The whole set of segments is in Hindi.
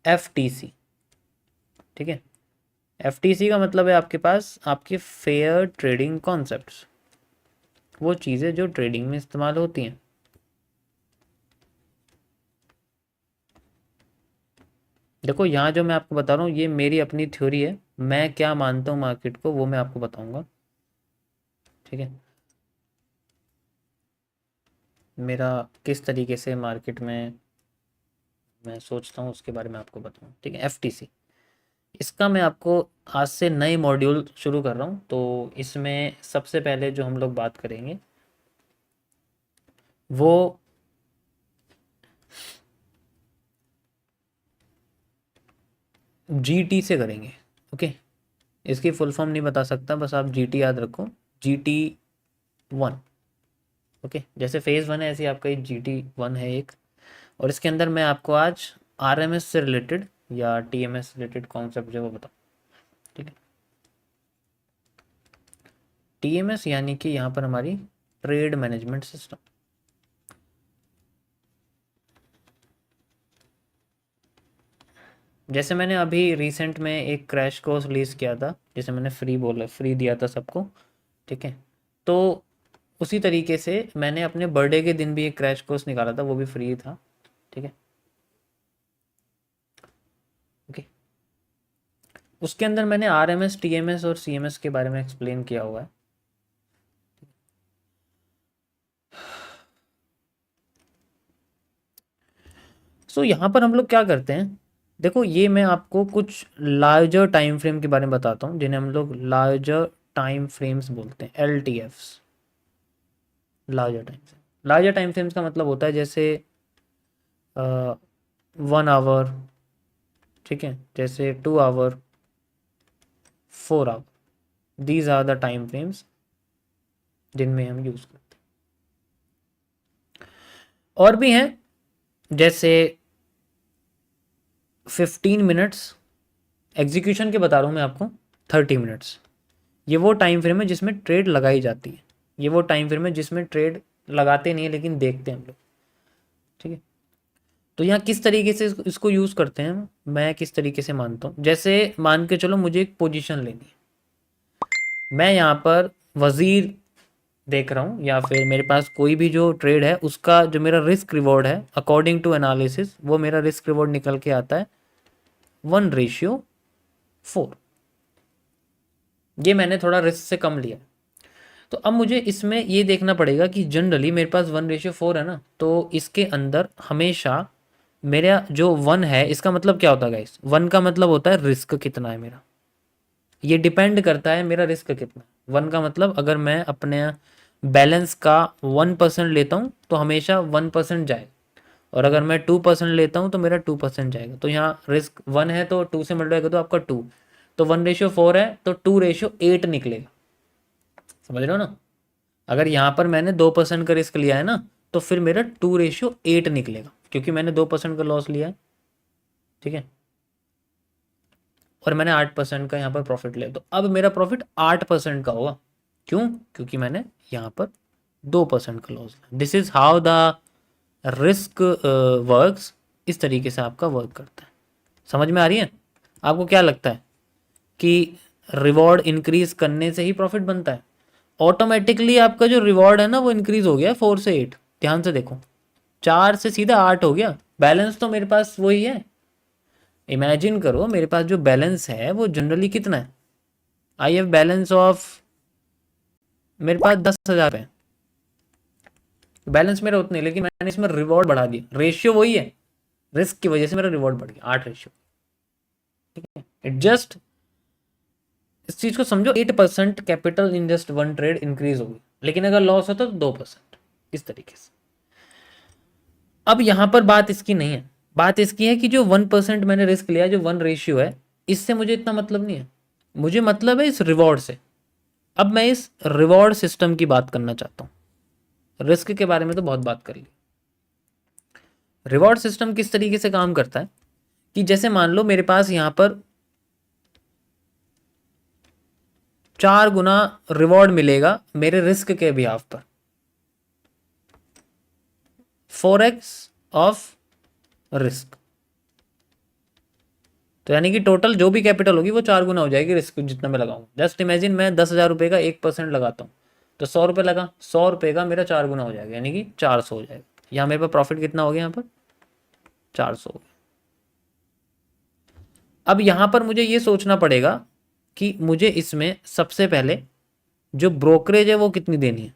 FTC, ठीक है। FTC का मतलब है आपके पास आपके फेयर ट्रेडिंग कॉन्सेप्ट्स, वो चीज़ें जो ट्रेडिंग में इस्तेमाल होती हैं। देखो यहाँ जो मैं आपको बता रहा हूँ ये मेरी अपनी थ्योरी है, मैं क्या मानता हूँ मार्केट को वो मैं आपको बताऊंगा, ठीक है। मेरा किस तरीके से मार्केट में मैं सोचता हूँ उसके बारे में आपको बताऊँ, ठीक है। FTC, इसका मैं आपको आज से नए मॉड्यूल शुरू कर रहा हूँ, तो इसमें सबसे पहले जो हम लोग बात करेंगे वो GT से करेंगे, ओके। इसकी फुल फॉर्म नहीं बता सकता, बस आप GT याद रखो, GT1, ओके। जैसे फेज़ 1 है ऐसे आपका एक GT1 है एक, और इसके अंदर मैं आपको आज RMS से रिलेटेड या TMS रिलेटेड कॉन्सेप्ट जो है वो बताऊँ, ठीक है। TMS यानी कि यहाँ पर हमारी ट्रेड मैनेजमेंट सिस्टम। जैसे मैंने अभी रिसेंट में एक क्रैश कोर्स रिलीज़ किया था, जैसे मैंने फ्री दिया था सबको, ठीक है। तो उसी तरीके से मैंने अपने बर्थडे के दिन भी एक क्रैश कोर्स निकाला था, वो भी फ्री था, ठीक है, ओके। उसके अंदर मैंने RMS, TMS और CMS के बारे में एक्सप्लेन किया हुआ है। सो यहाँ पर हम लोग क्या करते हैं, देखो ये मैं आपको कुछ लार्जर टाइम फ्रेम के बारे में बताता हूँ, जिन्हें हम लोग लार्जर टाइम फ्रेम्स बोलते हैं, LTFs, लार्जर टाइम फ्रेम्स का मतलब होता है जैसे 1 आवर, ठीक है, जैसे 2 hour, 4 hour, these are the time frames जिनमें हम यूज़ करते हैं। और भी हैं जैसे 15 मिनट्स, एग्जीक्यूशन के बता रहा हूँ मैं आपको, 30 मिनट्स, ये वो टाइम फ्रेम है जिसमें ट्रेड लगाई जाती है, ये वो टाइम फ्रेम है जिसमें ट्रेड लगाते नहीं है लेकिन देखते हैं हम लोग, ठीक है। तो यहाँ किस तरीके से इसको यूज़ करते हैं, मैं किस तरीके से मानता हूँ, जैसे मान के चलो मुझे एक पोजीशन लेनी है, मैं यहाँ पर वजीर देख रहा हूँ या फिर मेरे पास कोई भी जो ट्रेड है उसका जो मेरा रिस्क रिवॉर्ड है अकॉर्डिंग टू एनालिसिस, वो मेरा रिस्क रिवॉर्ड निकल के आता है 1:4, ये मैंने थोड़ा रिस्क से कम लिया। तो अब मुझे इसमें ये देखना पड़ेगा कि जनरली मेरे पास 1:4 है ना, तो इसके अंदर हमेशा मेरा जो 1 है इसका मतलब क्या होता है गाइस, 1 का मतलब होता है रिस्क कितना है मेरा, ये डिपेंड करता है मेरा रिस्क कितना है। 1 का मतलब अगर मैं अपने बैलेंस का 1% लेता हूँ तो हमेशा 1% जाएगा, और अगर मैं 2% लेता हूँ तो मेरा 2% जाएगा। तो यहाँ रिस्क 1 है तो 2 से मल्टीप्लाई तो आपका 2, तो 1:4 है तो 2:8 निकलेगा, समझ रहे हो ना। अगर यहाँ पर मैंने 2% का रिस्क लिया है ना, तो फिर मेरा 2:8 निकलेगा, क्योंकि मैंने 2% का लॉस लिया है, ठीक है, और मैंने 8% का यहाँ पर प्रॉफिट लिया, तो अब मेरा प्रॉफिट 8% का होगा। क्यों? क्योंकि मैंने यहाँ पर 2% का लॉस लिया। This is how the risk works, इस तरीके से आपका वर्क करता है। समझ में आ रही है? आपको क्या लगता है कि रिवॉर्ड इंक्रीज करने से ही प्रॉफिट बनता है? ऑटोमेटिकली आपका जो रिवॉर्ड है ना वो इंक्रीज हो गया 4 से 8, ध्यान से देखो, 4 से सीधा 8 हो गया। बैलेंस तो मेरे पास वही है, इमेजिन करो मेरे पास जो बैलेंस है वो जनरली कितना है, आई हैव बैलेंस ऑफ, मेरे पास 10,000 है, बैलेंस मेरा उतने, लेकिन मैंने इसमें रिवॉर्ड बढ़ा दिया, रेशियो वही है, रिस्क की वजह से मेरा रिवॉर्ड बढ़ गया 8 रेशियो, ठीक है। इट जस्ट, इस चीज को समझो, 8% capital in just 1 trade increase होगी, लेकिन अगर लॉस होता तो 2%, इस तरीके से। अब यहां पर बात इसकी नहीं है, बात इसकी है कि जो 1% मैंने रिस्क लिया, जो 1 रेशियो है, इससे मुझे इतना मतलब नहीं है, मुझे मतलब है इस रिवॉर्ड से। अब मैं इस रिवॉर्ड सिस्टम की बात करना चाहता हूं, रिस्क के बारे में तो बहुत बात कर ली। रिवॉर्ड सिस्टम किस तरीके से काम करता है कि जैसे मान लो मेरे पास यहां पर 4 गुना रिवॉर्ड मिलेगा मेरे रिस्क के बिहाफ पर, 4x ऑफ रिस्क, तो यानी कि टोटल जो भी कैपिटल होगी वो 4 गुना हो जाएगी रिस्क जितना मैं लगाऊंगा। जस्ट इमेजिन मैं 10,000 रुपये का 1% लगाता हूँ, तो 100 रुपये लगा, 100 रुपये का मेरा 4 गुना हो जाएगा, यानी कि 400 हो जाएगा। यहाँ मेरे पास प्रॉफिट कितना हो गया, यहाँ पर 400 हो गया। अब यहाँ पर मुझे ये सोचना पड़ेगा कि मुझे इसमें सबसे पहले जो ब्रोकरेज है वो कितनी देनी है,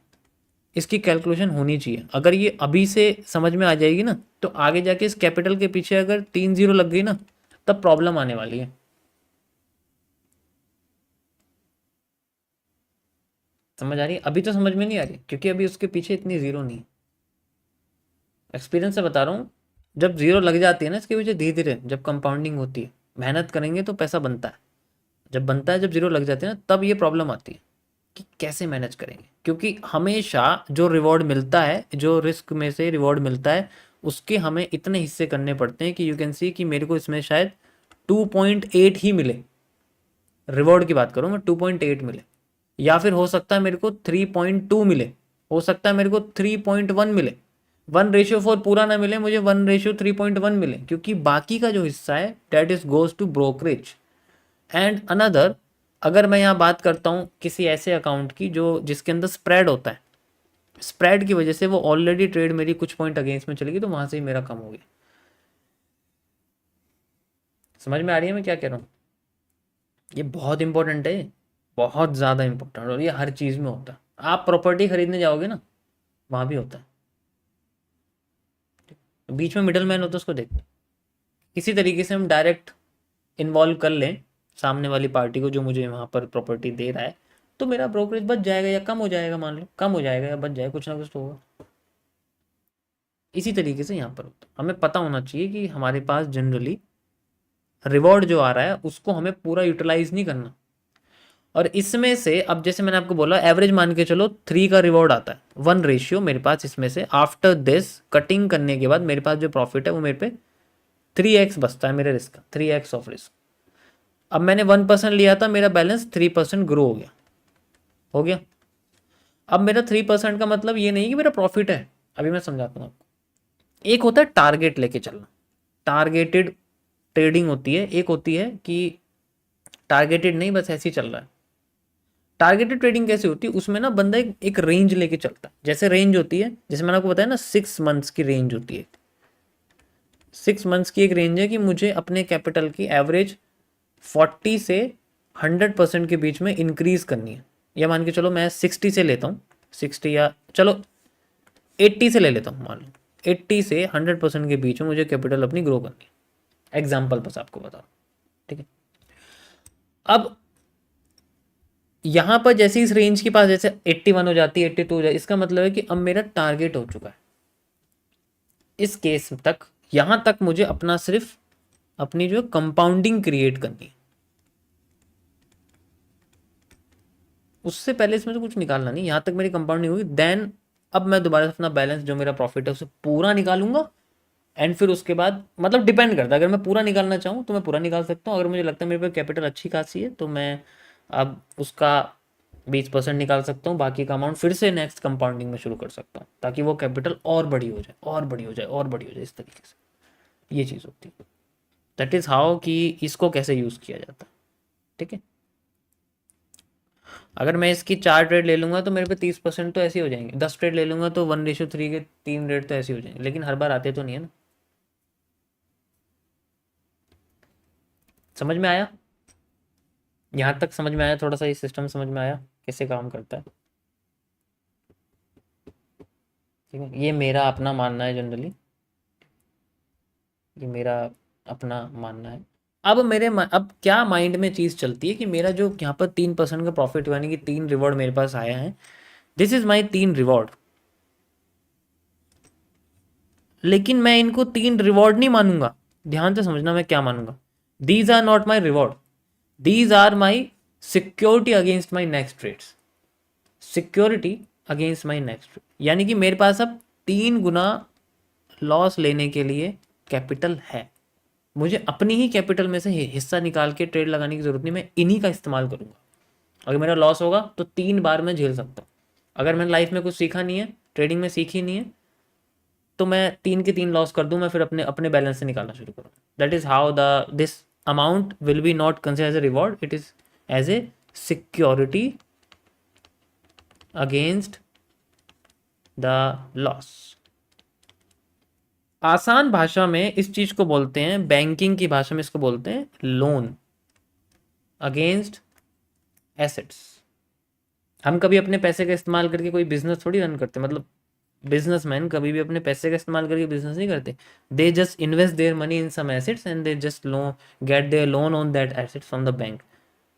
इसकी कैलकुलेशन होनी चाहिए। अगर ये अभी से समझ में आ जाएगी ना, तो आगे जाके इस कैपिटल के पीछे अगर 3 जीरो लग गई ना, तब प्रॉब्लम आने वाली है। समझ आ रही है? अभी तो समझ में नहीं आ रही, क्योंकि अभी उसके पीछे इतनी जीरो नहीं। एक्सपीरियंस से बता रहा हूँ, जब जीरो लग जाती है ना इसके पीछे, धीरे धीरे जब कंपाउंडिंग होती है, मेहनत करेंगे तो पैसा बनता है। जब बनता है, जब जीरो लग जाती है ना, तब ये प्रॉब्लम आती है कि कैसे मैनेज करेंगे। क्योंकि हमेशा जो रिवॉर्ड मिलता है, जो रिस्क में से रिवॉर्ड मिलता है, उसके हमें इतने हिस्से करने पड़ते हैं कि यू कैन सी कि मेरे को इसमें शायद 2.8 ही मिले। रिवॉर्ड की बात करूँ मैं, 2.8 मिले, या फिर हो सकता है मेरे को 3.2 मिले, हो सकता है मेरे को 3.1 मिले। 1:4 पूरा ना मिले मुझे, 1:3.1 मिले, क्योंकि बाकी का जो हिस्सा है that is goes to brokerage and another. अगर मैं यहाँ बात करता हूँ किसी ऐसे अकाउंट की जो जिसके अंदर स्प्रेड होता है, स्प्रेड की वजह से वो ऑलरेडी ट्रेड मेरी कुछ पॉइंट अगेंस्ट में चलेगी, तो वहां से ही मेरा कम हो गया। समझ में आ रही है मैं क्या कह रहा हूँ? ये बहुत इंपॉर्टेंट है, बहुत ज़्यादा इंपॉर्टेंट, और ये हर चीज़ में होता है। आप प्रॉपर्टी खरीदने जाओगे ना, वहाँ भी होता है। बीच में मिडल मैन होता है, उसको देखो। इसी तरीके से हम डायरेक्ट इन्वॉल्व कर लें सामने वाली पार्टी को, जो मुझे वहाँ पर प्रॉपर्टी दे रहा है, तो मेरा ब्रोकरेज बच जाएगा या कम हो जाएगा। मान लो कम हो जाएगा या बच जाएगा, कुछ ना कुछ तो होगा। इसी तरीके से यहाँ पर होता है। हमें पता होना चाहिए कि हमारे पास जनरली रिवॉर्ड जो आ रहा है उसको हमें पूरा यूटिलाइज नहीं करना। और इसमें से अब जैसे मैंने आपको बोला, एवरेज मान के चलो 3 का रिवॉर्ड आता है, 1 मेरे पास इसमें से आफ्टर दिस कटिंग करने के बाद मेरे पास जो प्रॉफिट है वो मेरे पे 3x बचता है मेरे रिस्क का, 3x ऑफ रिस्क। अब मैंने 1% लिया था, मेरा बैलेंस 3% ग्रो हो गया, हो गया। अब मेरा 3% का मतलब ये नहीं कि मेरा प्रॉफिट है, अभी मैं समझाता हूँ आपको। एक होता है टारगेट लेके चलना, टारगेटेड ट्रेडिंग होती है। एक होती है कि टारगेटेड नहीं, बस ऐसे ही चल रहा है। टारगेटेड ट्रेडिंग कैसे होती है? उसमें ना बंदा एक रेंज लेके चलता है। जैसे रेंज होती है, जैसे मैंने आपको बताया ना, 6 मंथ्स की रेंज होती है। 6 मंथ्स की एक रेंज है कि मुझे अपने कैपिटल की एवरेज 40 से 100% के बीच में इंक्रीज करनी है। या मान के चलो मैं 60 से लेता हूँ, 60 या चलो 80 से ले लेता हूँ, मान लो 80 से 100% के बीच में मुझे कैपिटल अपनी ग्रो करनी है। एग्जाम्पल बस आपको बता, ठीक है। अब यहां पर जैसे इस रेंज के पास जैसे 81 हो जाती है, 82 हो जाती है, इसका मतलब है कि अब मेरा टारगेट हो चुका है। इस केस तक, यहां तक मुझे अपना सिर्फ अपनी जो कंपाउंडिंग क्रिएट करनी है, उससे पहले इसमें से कुछ निकालना नहीं। यहां तक मेरी कंपाउंडिंग होगी, देन अब मैं दोबारा से अपना बैलेंस जो मेरा प्रॉफिट है उसे पूरा निकालूंगा। एंड फिर उसके बाद मतलब डिपेंड करता है, अगर मैं पूरा निकालना चाहूँ तो मैं पूरा निकाल सकता हूँ। अगर मुझे लगता है मेरे पे कैपिटल अच्छी खासी है, तो मैं अब उसका 20% निकाल सकता हूँ, बाकी का अमाउंट फिर से नेक्स्ट कंपाउंडिंग में शुरू कर सकता हूँ, ताकि वो कैपिटल और बड़ी हो जाए, और बड़ी हो जाए, और बड़ी हो जाए। इस तरीके से ये चीज़ होती है। दैट इज़ हाउ कि इसको कैसे यूज़ किया जाता है, ठीक है। अगर मैं इसकी 4 ट्रेड ले लूँगा तो मेरे पे 30% तो ऐसे हो जाएंगे। 10 ट्रेड ले लूँगा तो 1:3 के 3 रेट तो ऐसे हो जाएंगे, लेकिन हर बार आते तो नहीं है ना। समझ में आया? यहाँ तक समझ में आया? थोड़ा सा ये सिस्टम समझ में आया कैसे काम करता है? ठीक है, ये मेरा अपना मानना है जनरली, ये मेरा अपना मानना है। अब अब क्या माइंड में चीज़ चलती है कि मेरा जो यहाँ पर 3% का प्रॉफिट, यानी कि 3 रिवॉर्ड मेरे पास आया है, दिस इज माई 3 रिवॉर्ड। लेकिन मैं इनको 3 रिवॉर्ड नहीं मानूंगा। ध्यान से समझना मैं क्या मानूंगा। These are not my reward, these are my security against my next trades. Security against my next, यानी कि मेरे पास अब 3 गुना लॉस लेने के लिए कैपिटल है। मुझे अपनी ही कैपिटल में से हिस्सा निकाल के ट्रेड लगाने की जरूरत नहीं, मैं इन्हीं का इस्तेमाल करूंगा। अगर मेरा लॉस होगा तो 3 बार मैं झेल सकता हूँ। अगर मैंने लाइफ में कुछ सीखा नहीं है, ट्रेडिंग में सीखी नहीं है, तो मैं 3 के 3 लॉस कर दूं, मैं फिर अपने अपने बैलेंस से निकालना शुरू करूँ। That is how the this amount will be not considered as a reward, it is as a security against the loss. आसान भाषा में इस चीज को बोलते हैं, बैंकिंग की भाषा में इसको बोलते हैं लोन अगेंस्ट एसेट्स। हम कभी अपने पैसे का इस्तेमाल करके कोई बिजनेस थोड़ी रन करते, मतलब बिजनेसमैन कभी भी अपने पैसे का इस्तेमाल करके बिजनेस नहीं करते। They just invest their money in some assets and they just loan get their loan on that assets from the bank,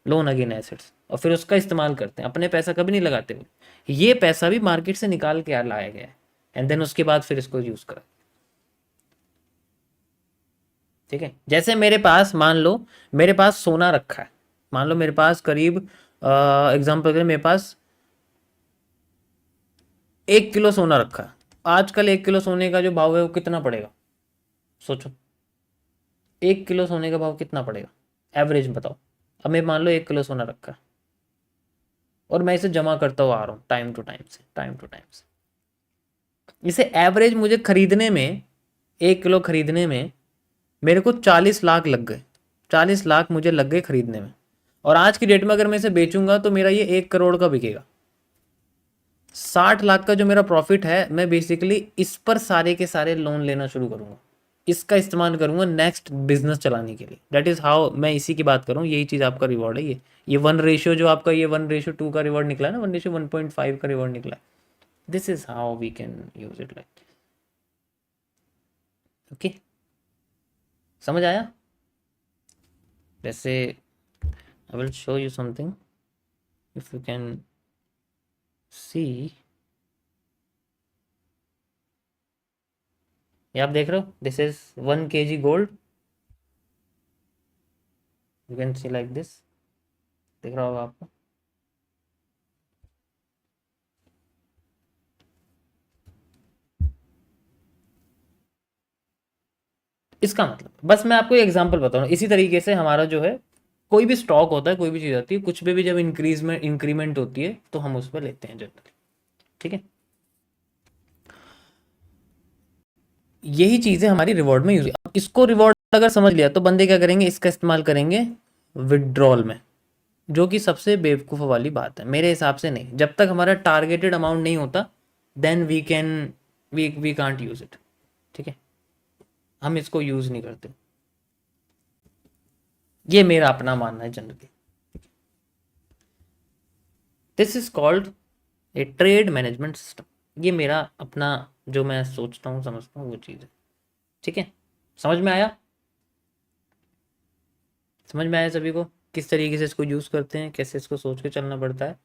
loan again assets, और फिर उसका इस्तेमाल करते हैं, अपने पैसा कभी नहीं लगाते वो। ये पैसा भी मार्केट से निकाल के लाया गया है एंड देन उसके बाद फिर इसको यूज करा। ठीक है, जैसे मेरे पास मान लो मेरे पास सोना रखा है, मान लो मेरे पास करीब एग्जाम्पल के लिए मेरे पास 1 किलो सोना रखा है। आजकल 1 किलो सोने का जो भाव है वो कितना पड़ेगा, सोचो 1 किलो सोने का भाव कितना पड़ेगा, एवरेज बताओ। अब मैं मान लो 1 किलो सोना रखा है और मैं इसे जमा करता हुआ आ रहा हूँ टाइम टू टाइम से। इसे एवरेज मुझे खरीदने में, 1 किलो खरीदने में मेरे को 40 लाख लग गए, 40 लाख मुझे लग गए खरीदने में। और आज की डेट में अगर मैं इसे बेचूंगा तो मेरा ये 1 करोड़ का बिकेगा। 60 लाख का जो मेरा प्रॉफिट है, मैं बेसिकली इस पर सारे के सारे लोन लेना शुरू करूंगा, इसका इस्तेमाल करूंगा नेक्स्ट बिजनेस चलाने के लिए। दैट इज हाउ, मैं इसी की बात करूँ, यही चीज़ आपका रिवॉर्ड है। ये 1 रेशियो जो आपका ये 1:2 का रिवॉर्ड निकला है ना, 1:1.5 का रिवॉर्ड निकला है। This is how we can use it like. Okay, समझ आया? जैसे I will show you something, if you can see. ये आप देख रहे हो, this is 1 kg gold, you can see like this, दिख रहा होगा आपको। इसका मतलब बस मैं आपको एग्जांपल बता रहा हूँ, इसी तरीके से हमारा जो है कोई भी स्टॉक होता है, कोई भी चीज़ आती है, कुछ पे भी जब इंक्रीमेंट होती है तो हम उस पर लेते हैं जनरली। ठीक है, यही चीज़ें हमारी रिवॉर्ड में यूज। अब इसको रिवॉर्ड अगर समझ लिया तो बंदे क्या करेंगे, इसका इस्तेमाल करेंगे विड्रॉल में, जो कि सबसे बेवकूफ़ वाली बात है मेरे हिसाब से। नहीं, जब तक हमारा टारगेटेड अमाउंट नहीं होता then we can, we can't use it. ठीक है, हम इसको यूज नहीं करते, ये मेरा अपना मानना है generally. This is called a trade management system. ये मेरा अपना जो मैं सोचता हूँ समझता हूँ वो चीज़ है। ठीक है, समझ में आया? समझ में आया सभी को किस तरीके से इसको यूज़ करते हैं, कैसे इसको सोच के चलना पड़ता है?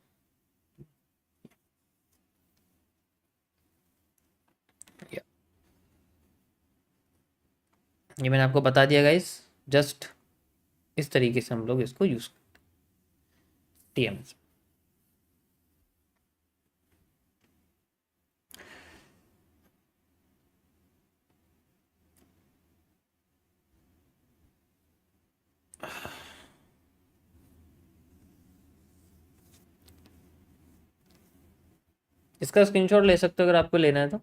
ये मैंने आपको बता दिया गाइस, जस्ट इस तरीके से हम लोग इसको यूज़ करते हैं टीएमएस। इसका स्क्रीनशॉट ले सकते हो अगर आपको लेना है तो।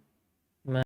मैं